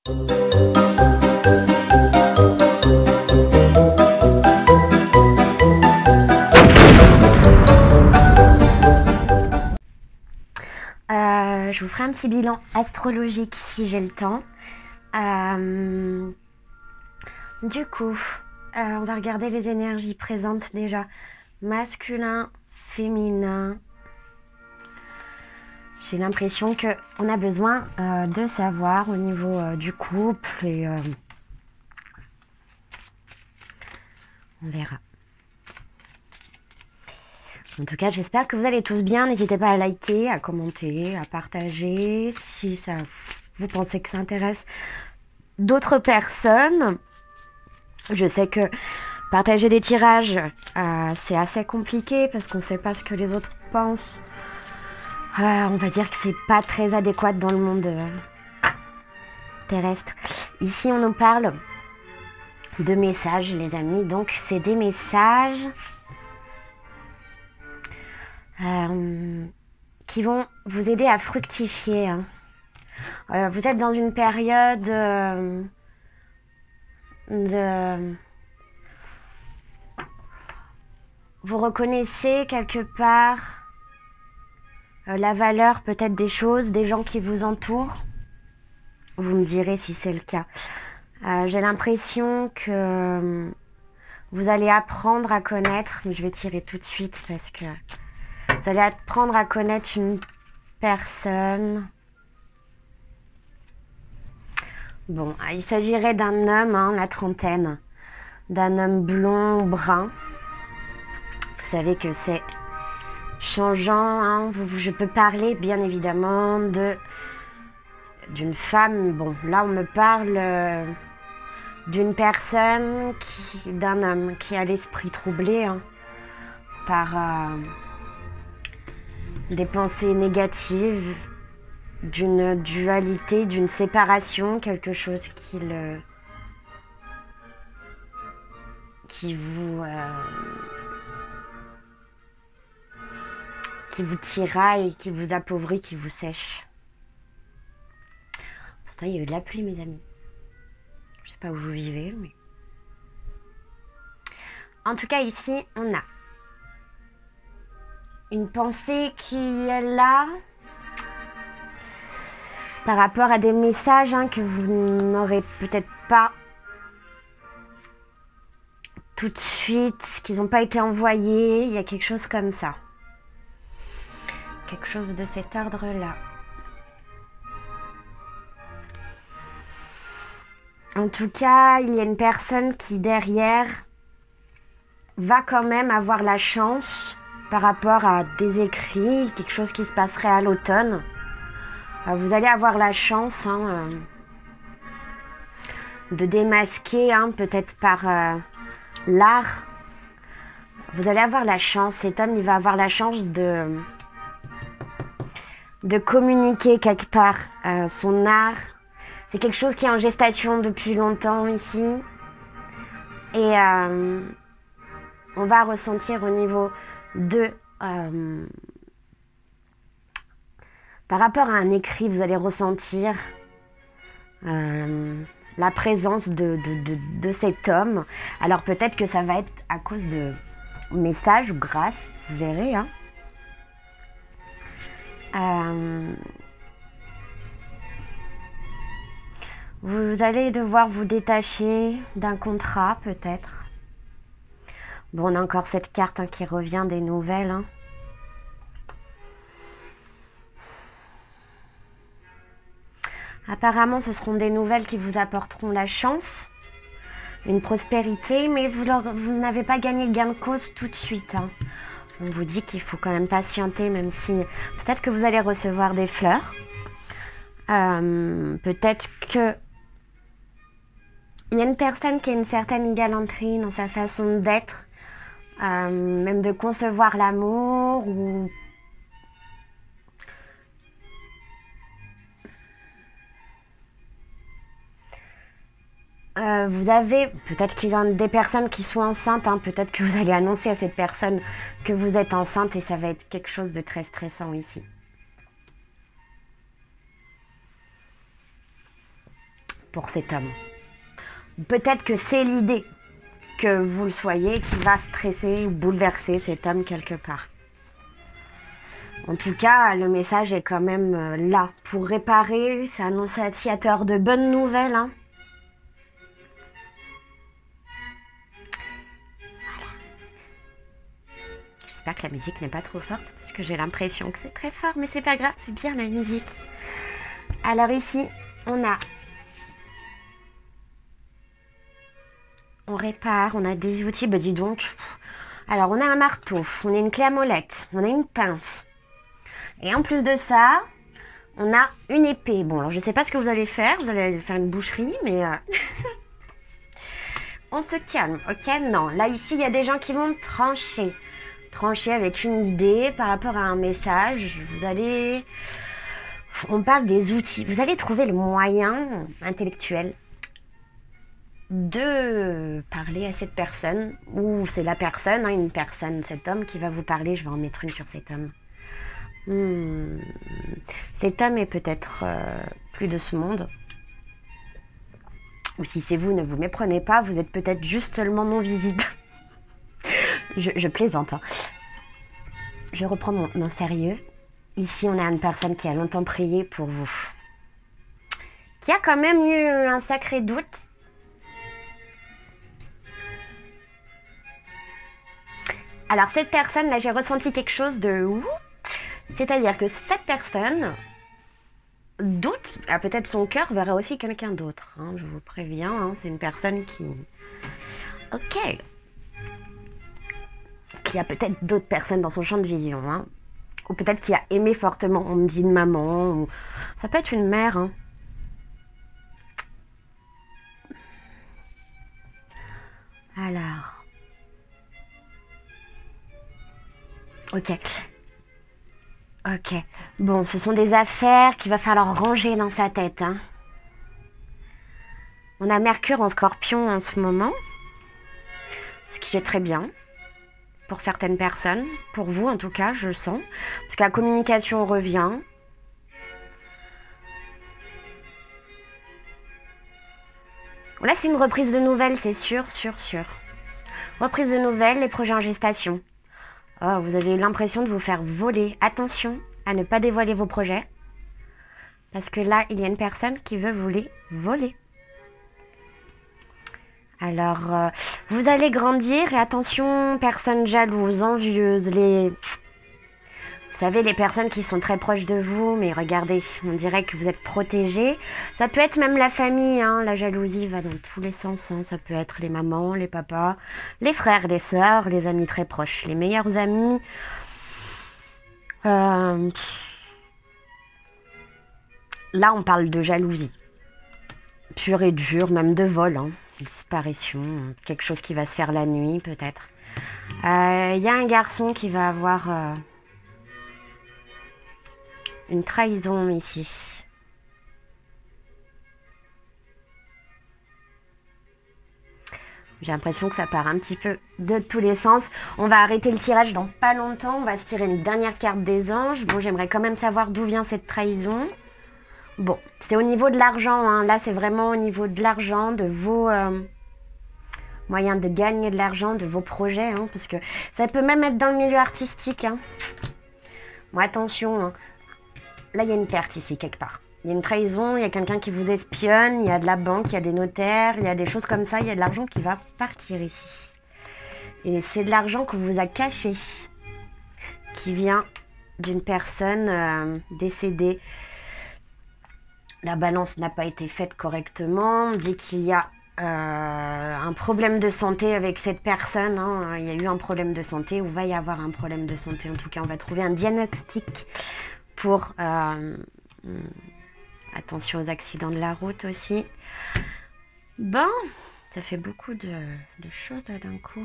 Je vous ferai un petit bilan astrologique si j'ai le temps. Du coup, on va regarder les énergies présentes déjà. Masculin, féminin. J'ai l'impression qu'on a besoin de savoir au niveau du couple et on verra. En tout cas, j'espère que vous allez tous bien. N'hésitez pas à liker, à commenter, à partager si ça vous pensez que ça intéresse d'autres personnes. Je sais que partager des tirages, c'est assez compliqué parce qu'on ne sait pas ce que les autres pensent. On va dire que c'est pas très adéquat dans le monde terrestre. Ici, on nous parle de messages, les amis. Donc, c'est des messages qui vont vous aider à fructifier. Vous êtes dans une période vous reconnaissez quelque part la valeur peut-être des choses, des gens qui vous entourent. Vous me direz si c'est le cas. J'ai l'impression que vous allez apprendre à connaître, je vais tirer tout de suite parce que vous allez apprendre à connaître une personne. Bon, il s'agirait d'un homme, la trentaine, d'un homme blond, brun. Vous savez que c'est changeant. Je peux parler bien évidemment d'une femme. Bon, là on me parle d'une personne, d'un homme qui a l'esprit troublé par des pensées négatives, d'une dualité, d'une séparation, quelque chose qui vous tiraille, qui vous appauvrit, qui vous sèche. Pourtant, il y a eu de la pluie, mes amis. Je sais pas où vous vivez, mais... En tout cas, ici, on a une pensée qui est là par rapport à des messages que vous n'aurez peut-être pas tout de suite, qui n'ont pas été envoyés. Il y a quelque chose comme ça. Quelque chose de cet ordre-là. En tout cas, il y a une personne qui, derrière, va quand même avoir la chance par rapport à des écrits, quelque chose qui se passerait à l'automne. Vous allez avoir la chance de démasquer, peut-être par l'art. Vous allez avoir la chance, cet homme, il va avoir la chance de communiquer quelque part son art. C'est quelque chose qui est en gestation depuis longtemps ici. Et on va ressentir au niveau de... par rapport à un écrit, vous allez ressentir la présence de cet homme. Alors peut-être que ça va être à cause de messages ou grâce, vous verrez. Vous allez devoir vous détacher d'un contrat, peut-être. Bon, on a encore cette carte qui revient des nouvelles. Apparemment, ce seront des nouvelles qui vous apporteront la chance, une prospérité, mais vous n'avez pas gagné gain de cause tout de suite. On vous dit qu'il faut quand même patienter, même si peut-être que vous allez recevoir des fleurs. Peut-être que il y a une personne qui a une certaine galanterie dans sa façon d'être, même de concevoir l'amour ou... vous avez, peut-être qu'il y a des personnes qui sont enceintes, peut-être que vous allez annoncer à cette personne que vous êtes enceinte et ça va être quelque chose de très stressant ici. pour cet homme. Peut-être que c'est l'idée que vous le soyez qui va stresser ou bouleverser cet homme quelque part. En tout cas, le message est quand même là pour réparer. C'est annonciateur de bonnes nouvelles. Hein. Voilà. J'espère que la musique n'est pas trop forte parce que j'ai l'impression que c'est très fort, mais c'est pas grave, c'est bien la musique. Alors ici, on répare, on a des outils, bah dis donc. Alors on a un marteau, on a une clé à molette, on a une pince. Et en plus de ça, on a une épée. Bon, alors je sais pas ce que vous allez faire faire une boucherie, mais on se calme, ok? Non, là ici, il y a des gens qui vont trancher. Trancher avec une idée par rapport à un message. On parle des outils. Vous allez trouver le moyen intellectuel de parler à cette personne, ou c'est la personne, hein, une personne, cet homme qui va vous parler. Je vais en mettre une sur cet homme. Cet homme est peut-être plus de ce monde. Ou si c'est vous, ne vous méprenez pas, vous êtes peut-être juste seulement non visible. je plaisante. Hein. Je reprends mon sérieux. Ici, on a une personne qui a longtemps prié pour vous. Qui a quand même eu un sacré doute. Alors, cette personne, là, j'ai ressenti quelque chose de... C'est-à-dire que cette personne doute, peut-être son cœur verra aussi quelqu'un d'autre. Hein, je vous préviens, hein, c'est une personne qui... Ok. Qui a peut-être d'autres personnes dans son champ de vision. Hein, ou peut-être qui a aimé fortement, on me dit une maman. Ou... Ça peut être une mère. Hein. Alors... Ok. Ok. Bon, ce sont des affaires qu'il va falloir ranger dans sa tête. Hein. On a Mercure en Scorpion en ce moment. Ce qui est très bien. Pour certaines personnes. Pour vous, en tout cas, je le sens. Parce que la communication revient. Là, c'est une reprise de nouvelles, c'est sûr. Reprise de nouvelles, les projets en gestation. Oh, vous avez l'impression de vous faire voler. Attention à ne pas dévoiler vos projets. Parce que là, il y a une personne qui veut vous les voler. Alors, vous allez grandir. Et attention, personnes jalouses, envieuses. Vous savez, les personnes qui sont très proches de vous. Mais regardez, on dirait que vous êtes protégés. Ça peut être même la famille. Hein, la jalousie va dans tous les sens. Hein, ça peut être les mamans, les papas, les frères, les sœurs, les amis très proches. Les meilleurs amis... Là, on parle de jalousie. Pure et dure, même de vol. Hein. Disparition, quelque chose qui va se faire la nuit, peut-être. Il y a un garçon qui va avoir une trahison ici. J'ai l'impression que ça part un petit peu de tous les sens. On va arrêter le tirage dans pas longtemps. On va se tirer une dernière carte des anges. Bon, j'aimerais quand même savoir d'où vient cette trahison. Bon, c'est au niveau de l'argent. Hein. Là, c'est vraiment au niveau de l'argent, de vos moyens de gagner de l'argent, de vos projets. Hein, parce que ça peut même être dans le milieu artistique. Hein. Bon, attention. Hein. Là, il y a une perte ici, quelque part. Il y a une trahison, il y a quelqu'un qui vous espionne, il y a de la banque, il y a des notaires, il y a des choses comme ça. Il y a de l'argent qui va partir ici. Et c'est de l'argent qu'on vous a caché. Qui vient d'une personne décédée. La balance n'a pas été faite correctement. On dit qu'il y a un problème de santé avec cette personne. Hein. Il y a eu un problème de santé ou va y avoir un problème de santé. En tout cas, on va trouver un diagnostic pour... attention aux accidents de la route aussi. Bon, ça fait beaucoup de choses là d'un coup.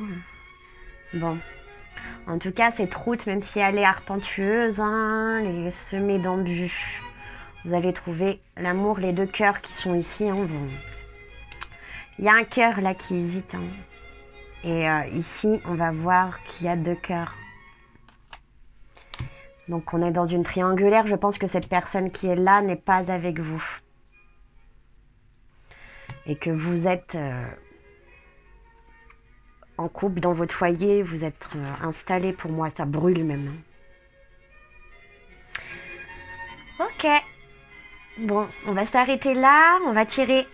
Bon, en tout cas, cette route, même si elle est arpentueuse, hein, elle est semée d'embûches. Vous allez trouver l'amour, les deux cœurs qui sont ici. Hein, bon. Il y a un cœur là qui hésite. Hein. Et ici, on va voir qu'il y a deux cœurs. Donc on est dans une triangulaire. Je pense que cette personne qui est là n'est pas avec vous. et que vous êtes en couple dans votre foyer, vous êtes installé, pour moi ça brûle même. Ok, bon, on va s'arrêter là, on va tirer.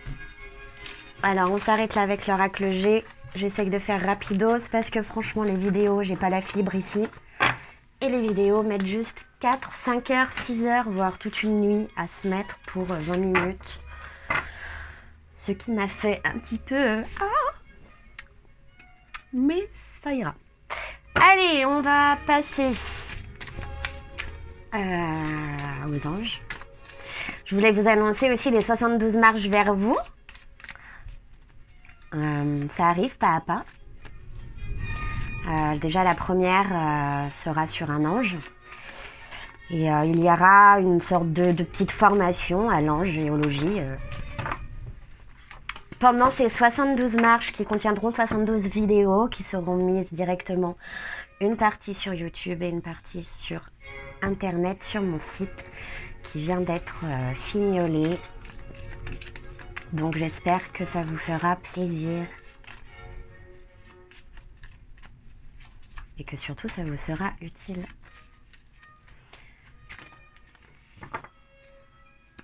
Alors on s'arrête là avec l'oracle G. J'essaye de faire rapidos parce que franchement les vidéos, j'ai pas la fibre ici. Et les vidéos mettent juste 4, 5 heures, 6 heures, voire toute une nuit à se mettre pour 20 minutes. Ce qui m'a fait un petit peu... mais ça ira. Allez, on va passer aux anges. Je voulais vous annoncer aussi les 72 marches vers vous. Ça arrive pas à pas. Déjà la première sera sur un ange. Et il y aura une sorte de petite formation à l'ange géologie. Pendant ces 72 marches qui contiendront 72 vidéos qui seront mises directement, une partie sur YouTube et une partie sur Internet, sur mon site, qui vient d'être fignolé. Donc j'espère que ça vous fera plaisir. Et que surtout ça vous sera utile.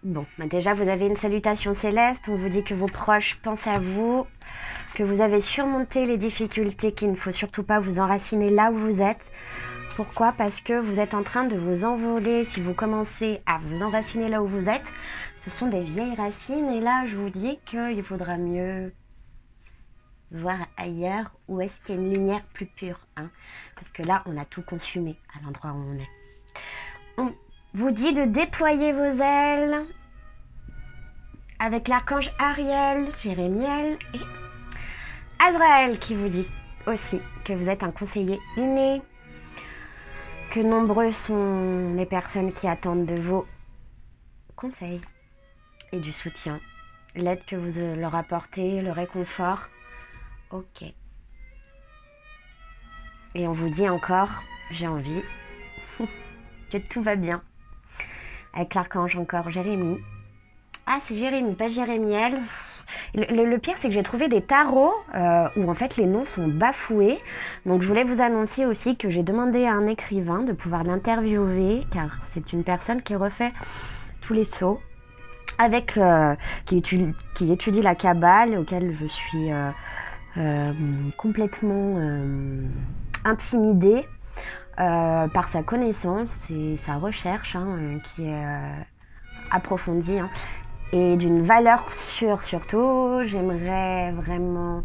Bon, bah déjà vous avez une salutation céleste, on vous dit que vos proches pensent à vous, que vous avez surmonté les difficultés, qu'il ne faut surtout pas vous enraciner là où vous êtes. Pourquoi? Parce que vous êtes en train de vous envoler. Si vous commencez à vous enraciner là où vous êtes, ce sont des vieilles racines et là je vous dis qu'il faudra mieux voir ailleurs où est-ce qu'il y a une lumière plus pure, hein, parce que là on a tout consumé à l'endroit où on est. On vous dit de déployer vos ailes avec l'archange Ariel, Jérémiel et Azraël qui vous dit aussi que vous êtes un conseiller inné, que nombreux sont les personnes qui attendent de vos conseils et du soutien, l'aide que vous leur apportez, le réconfort. Ok. Et on vous dit encore, j'ai envie que tout va bien. Avec l'archange encore Jérémie. Ah, c'est Jérémie, pas Jérémiel. Le pire, c'est que j'ai trouvé des tarots où en fait les noms sont bafoués. Donc je voulais vous annoncer aussi que j'ai demandé à un écrivain de pouvoir l'interviewer, car c'est une personne qui refait tous les sceaux, avec qui étudie la Kabbale, auquel je suis complètement intimidée par sa connaissance et sa recherche qui est approfondie et d'une valeur sûre surtout. J'aimerais vraiment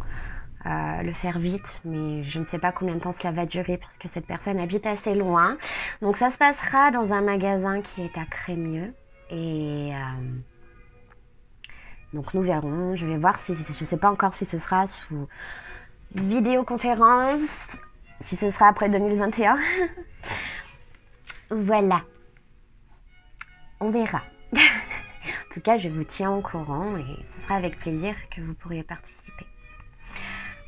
le faire vite, mais je ne sais pas combien de temps cela va durer parce que cette personne habite assez loin. Donc ça se passera dans un magasin qui est à Crémieux et donc nous verrons. Je vais voir si, je ne sais pas encore si ce sera sous vidéoconférence, si ce sera après 2021. Voilà. On verra. En tout cas, je vous tiens au courant et ce sera avec plaisir que vous pourriez participer.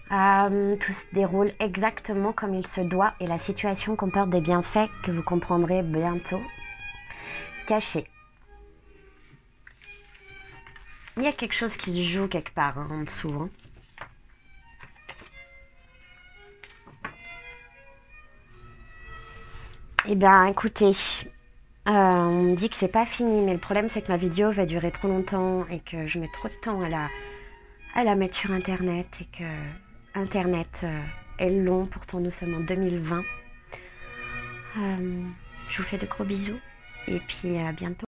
Tout se déroule exactement comme il se doit et la situation comporte des bienfaits que vous comprendrez bientôt. Cachés. Il y a quelque chose qui se joue quelque part en dessous. Eh bien, écoutez, on me dit que c'est pas fini, mais le problème c'est que ma vidéo va durer trop longtemps et que je mets trop de temps à la mettre sur Internet et que Internet est long, pourtant nous sommes en 2020. Je vous fais de gros bisous et puis à bientôt.